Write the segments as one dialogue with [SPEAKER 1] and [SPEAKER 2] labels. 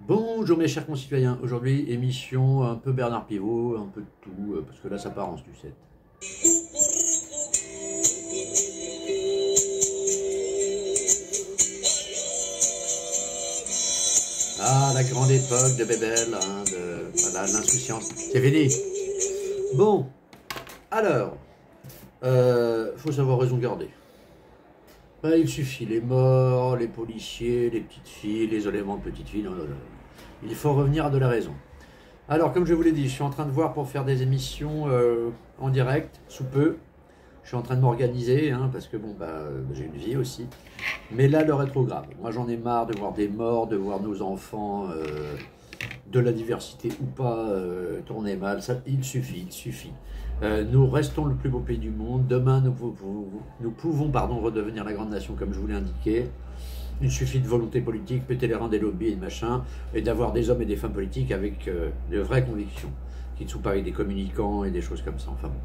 [SPEAKER 1] Bonjour mes chers concitoyens, aujourd'hui émission un peu Bernard Pivot, un peu de tout, parce que là ça part en sucette. Ah, la grande époque de Bébel, hein, voilà, l'insouciance, c'est fini. Bon, alors, faut savoir raison garder. Ben, il suffit, les morts, les policiers, les petites filles, les éléments de petites filles, non, non, non. Il faut revenir à de la raison. Alors, comme je vous l'ai dit, je suis en train de voir pour faire des émissions en direct, sous peu. Je suis en train de m'organiser, hein, parce que bon, j'ai une vie aussi. Mais là, l'heure est trop grave. Moi, j'en ai marre de voir des morts, de voir nos enfants, de la diversité ou pas, tourner mal. Ça, il suffit, il suffit. Nous restons le plus beau pays du monde. Demain, nous pouvons redevenir la grande nation, comme je vous l'ai indiqué. Il suffit de volonté politique, péter les reins des lobbies et machin, et d'avoir des hommes et des femmes politiques avec de vraies convictions, qui ne sont pas avec des communicants et des choses comme ça. Enfin bon.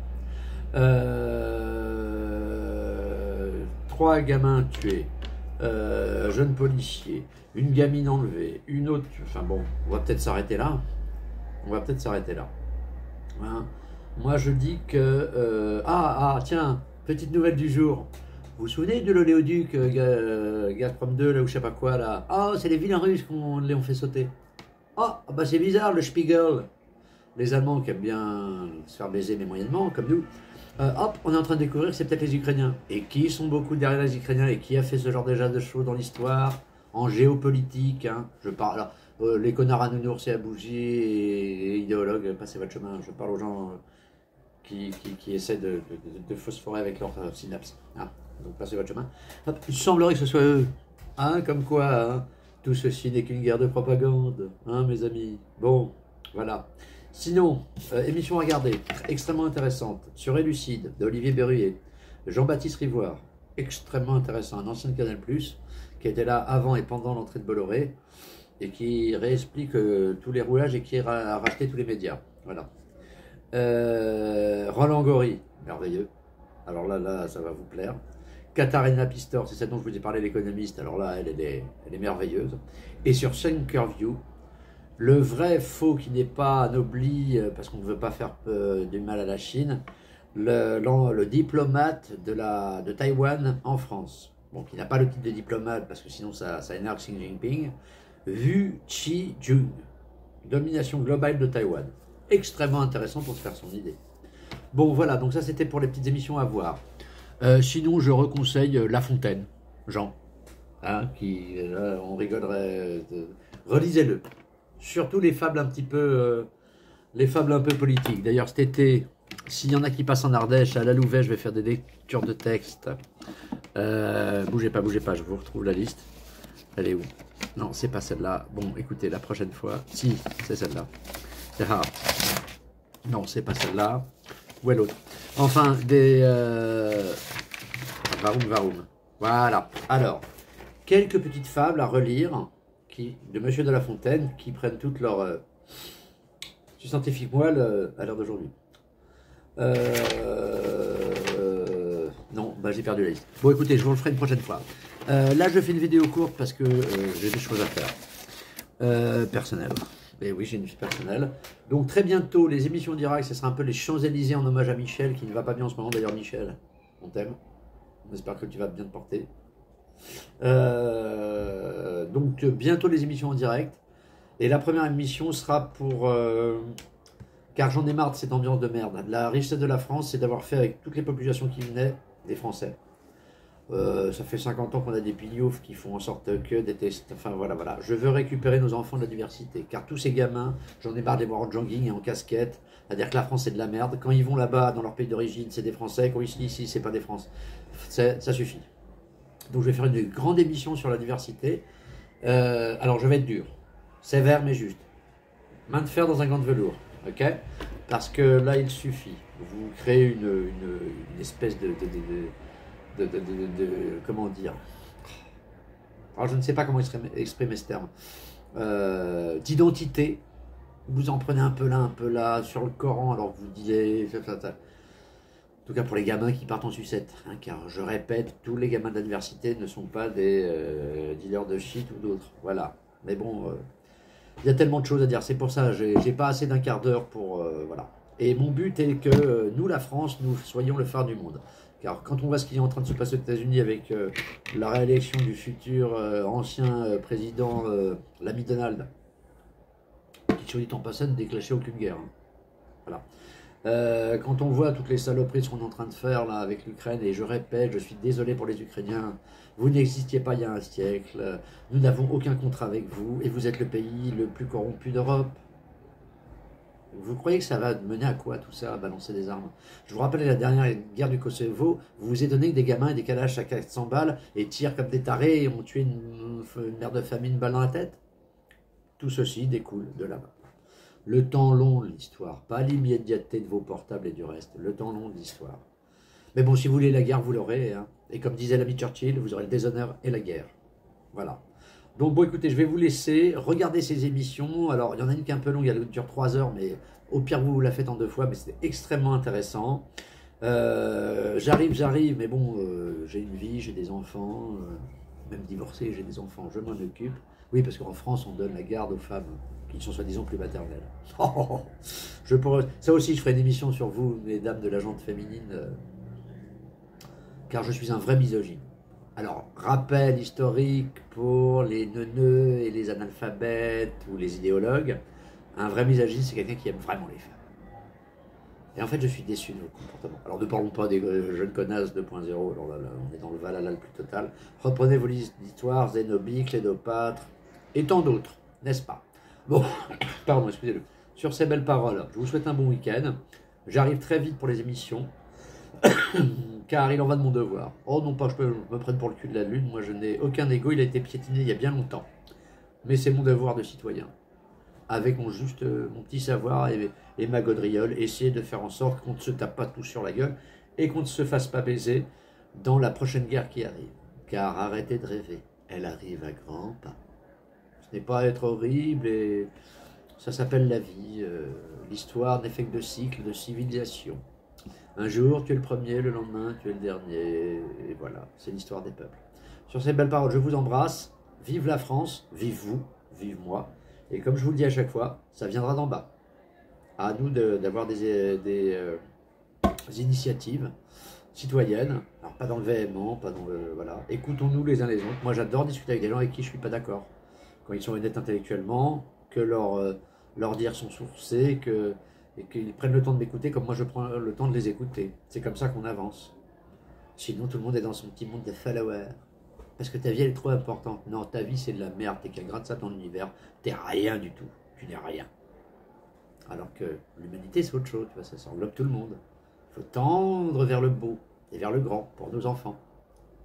[SPEAKER 1] 3 gamins tués, jeune policier, une gamine enlevée, une autre. Enfin bon, on va peut-être s'arrêter là. Hein. Moi je dis que. Tiens, petite nouvelle du jour. Vous vous souvenez de l'oléoduc Gazprom 2, là, ou je sais pas quoi, là? Ah, c'est les vilains russes qu'on les ont fait sauter. Ah, bah c'est bizarre, le Spiegel. Les Allemands qui aiment bien se faire baiser, mais moyennement, comme nous. Hop, on est en train de découvrir que c'est peut-être les Ukrainiens. Et qui sont beaucoup derrière les Ukrainiens et qui a fait ce genre déjà de choses dans l'histoire, en géopolitique, hein. Je parle, alors, les connards à nounours et à bougie et idéologues, passez votre chemin. Je parle aux gens qui essaient de phosphorer avec leur synapse. Hein. Donc passez votre chemin. Hop, il semblerait que ce soit eux. Hein, comme quoi, hein, tout ceci n'est qu'une guerre de propagande, hein, mes amis. Bon, voilà. Sinon, émission à regarder, extrêmement intéressante, sur Élucide, d'Olivier Berruyer, Jean-Baptiste Rivoire, extrêmement intéressant, un ancien de Canal+, qui était là avant et pendant l'entrée de Bolloré, et qui réexplique tous les roulages et qui a racheté tous les médias. Voilà. Roland Gori, merveilleux. Alors là, ça va vous plaire. Katharina Pistor, c'est celle dont je vous ai parlé, l'économiste. Alors là, elle est merveilleuse. Et sur Thinkerview, le vrai faux qui n'est pas anobli, parce qu'on ne veut pas faire du mal à la Chine, le diplomate de Taïwan en France. Bon, qui n'a pas le titre de diplomate, parce que sinon ça énerve Xi Jinping. Wu Chi-jung, domination globale de Taïwan. Extrêmement intéressant pour se faire son idée. Bon, voilà, donc ça c'était pour les petites émissions à voir. Sinon, je reconseille La Fontaine, Jean, hein, on rigolerait. Relisez-le. Surtout les fables un peu politiques. D'ailleurs, cet été, s'il y en a qui passent en Ardèche, à la Louvet, je vais faire des lectures de texte. Bougez pas, je vous retrouve la liste. Elle est où? Non, c'est pas celle-là. Bon, écoutez, la prochaine fois. Si, c'est celle-là. C'est rare. Non, c'est pas celle-là. Où est l'autre? Enfin, Varoum. Voilà. Alors, quelques petites fables à relire de Monsieur de La Fontaine qui prennent toute leur scientifique moelle à l'heure d'aujourd'hui. Non, j'ai perdu la liste. Bon, écoutez, je vous le ferai une prochaine fois. Là, je fais une vidéo courte parce que j'ai des choses à faire. Personnelles. Et oui, j'ai une vie personnelle. Donc, très bientôt, les émissions directes, ce sera un peu les Champs-Élysées en hommage à Michel, qui ne va pas bien en ce moment. D'ailleurs, Michel, on t'aime. On espère que tu vas bien te porter. Donc, bientôt les émissions en direct. Et la première émission sera pour... car j'en ai marre de cette ambiance de merde. La richesse de la France, c'est d'avoir fait avec toutes les populations qui venaient, des Français. Ça fait 50 ans qu'on a des pignoufs qui font en sorte que des tests. Enfin voilà. Je veux récupérer nos enfants de la diversité. Car tous ces gamins, j'en ai marre de les voir en jogging et en casquette. C'est-à-dire que la France c'est de la merde. Quand ils vont là-bas, dans leur pays d'origine, c'est des Français. Quand ils sont ici, c'est pas des Français. Ça suffit. Donc je vais faire une grande émission sur la diversité. Alors je vais être dur. Sévère mais juste. Main de fer dans un gant de velours. Ok? Parce que là, il suffit. Vous créez une espèce de comment dire, alors je ne sais pas comment exprimer ce terme, d'identité. Vous en prenez un peu là, sur le Coran, alors vous disiez, en tout cas pour les gamins qui partent en sucette, hein, car je répète, tous les gamins d'adversité ne sont pas des dealers de shit ou d'autres, voilà, mais bon, Il y a tellement de choses à dire. C'est pour ça, j'ai pas assez d'un quart d'heure pour... voilà. Et mon but est que nous, la France, nous soyons le phare du monde. Car quand on voit ce qui est en train de se passer aux États-Unis avec la réélection du futur ancien président, l'ami Donald, qui, sur dit en passant, ne déclenchait aucune guerre. Hein. Voilà. Quand on voit toutes les saloperies qu'on est en train de faire là avec l'Ukraine, et je répète, je suis désolé pour les Ukrainiens, vous n'existiez pas il y a un siècle, nous n'avons aucun contrat avec vous, et vous êtes le pays le plus corrompu d'Europe. Vous croyez que ça va mener à quoi tout ça, à balancer des armes? Je vous rappelle la dernière guerre du Kosovo, vous vous étonnez que des gamins et des calages à 400 balles et tirent comme des tarés et ont tué une mère de famille, une balle dans la tête? Tout ceci découle de là-bas. Le temps long de l'histoire, pas l'immédiateté de vos portables et du reste, le temps long de l'histoire. Mais bon, si vous voulez la guerre, vous l'aurez. Hein. Et comme disait l'ami Churchill, vous aurez le déshonneur et la guerre. Voilà. Donc bon, écoutez, je vais vous laisser regarder ces émissions. Alors, il y en a une qui est un peu longue, elle dure 3 heures, mais au pire, vous la faites en 2 fois, mais c'était extrêmement intéressant. J'arrive, mais bon, j'ai une vie, j'ai des enfants, même divorcé, j'ai des enfants, je m'en occupe. Oui, parce qu'en France, on donne la garde aux femmes qui sont soi-disant plus maternelles. Ça aussi, je ferai une émission sur vous, mesdames de la gente féminine, car je suis un vrai misogyne. Alors, rappel historique pour les neuneux et les analphabètes ou les idéologues, un vrai misogyne, c'est quelqu'un qui aime vraiment les femmes. Et en fait, je suis déçu de votre comportement. Alors, ne parlons pas des jeunes connasses 2.0, alors là, on est dans le Valhalla le plus total. Reprenez vos histoires, Zénobie, Clédopâtre, et tant d'autres, n'est-ce pas? Bon, pardon, excusez-le. Sur ces belles paroles, je vous souhaite un bon week-end. J'arrive très vite pour les émissions, car il en va de mon devoir. Oh non pas, je me prenne pour le cul de la lune, moi je n'ai aucun ego, il a été piétiné il y a bien longtemps. Mais c'est mon devoir de citoyen. Avec mon petit savoir et ma gaudriole, essayer de faire en sorte qu'on ne se tape pas tous sur la gueule et qu'on ne se fasse pas baiser dans la prochaine guerre qui arrive. Car arrêtez de rêver, elle arrive à grands pas. Ce n'est pas être horrible et ça s'appelle la vie. L'histoire n'est fait que de cycles, de civilisation. Un jour, tu es le premier, le lendemain, tu es le dernier. Et voilà, c'est l'histoire des peuples. Sur ces belles paroles, je vous embrasse. Vive la France, vive vous, vive moi. Et comme je vous le dis à chaque fois, ça viendra d'en bas. À nous d'avoir des initiatives citoyennes. Alors, pas dans le véhément, pas dans le... Voilà. Écoutons-nous les uns les autres. Moi, j'adore discuter avec des gens avec qui je ne suis pas d'accord. Quand ils sont honnêtes intellectuellement, que leurs dires sont sourcés, et qu'ils prennent le temps de m'écouter comme moi je prends le temps de les écouter. C'est comme ça qu'on avance. Sinon, tout le monde est dans son petit monde de followers. Parce que ta vie, elle est trop importante. Non, ta vie, c'est de la merde. T'es qu'un grain de sable dans l'univers. T'es rien du tout. Tu n'es rien. Alors que l'humanité, c'est autre chose. Tu vois, ça englobe tout le monde. Il faut tendre vers le beau et vers le grand pour nos enfants.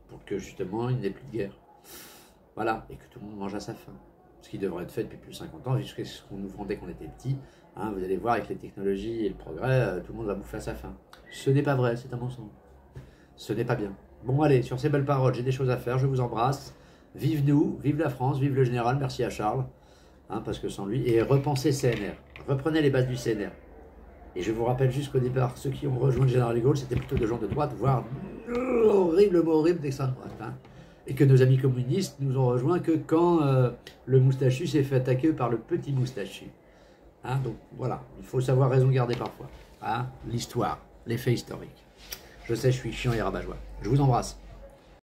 [SPEAKER 1] Pour que, justement, il n'y ait plus de guerre. Voilà. Et que tout le monde mange à sa faim. Ce qui devrait être fait depuis plus de 50 ans, jusqu'à ce qu'on nous vendait quand on était petits. Hein, vous allez voir, avec les technologies et le progrès, tout le monde va bouffer à sa faim. Ce n'est pas vrai, c'est un mensonge. Ce n'est pas bien. Bon, allez, sur ces belles paroles, j'ai des choses à faire, je vous embrasse. Vive nous, vive la France, vive le général, merci à Charles, hein, parce que sans lui, et repensez CNR. Reprenez les bases du CNR. Et je vous rappelle juste qu'au départ, ceux qui ont rejoint le général de Gaulle, c'était plutôt des gens de droite, voire horrible mot horrible d'extrême droite. Hein. Et que nos amis communistes nous ont rejoints que quand le moustachu s'est fait attaquer par le petit moustachu. Hein, donc voilà, il faut savoir raison garder parfois. Hein, l'histoire, les faits historiques. Je sais, je suis chiant et rabat-joie. Je vous embrasse.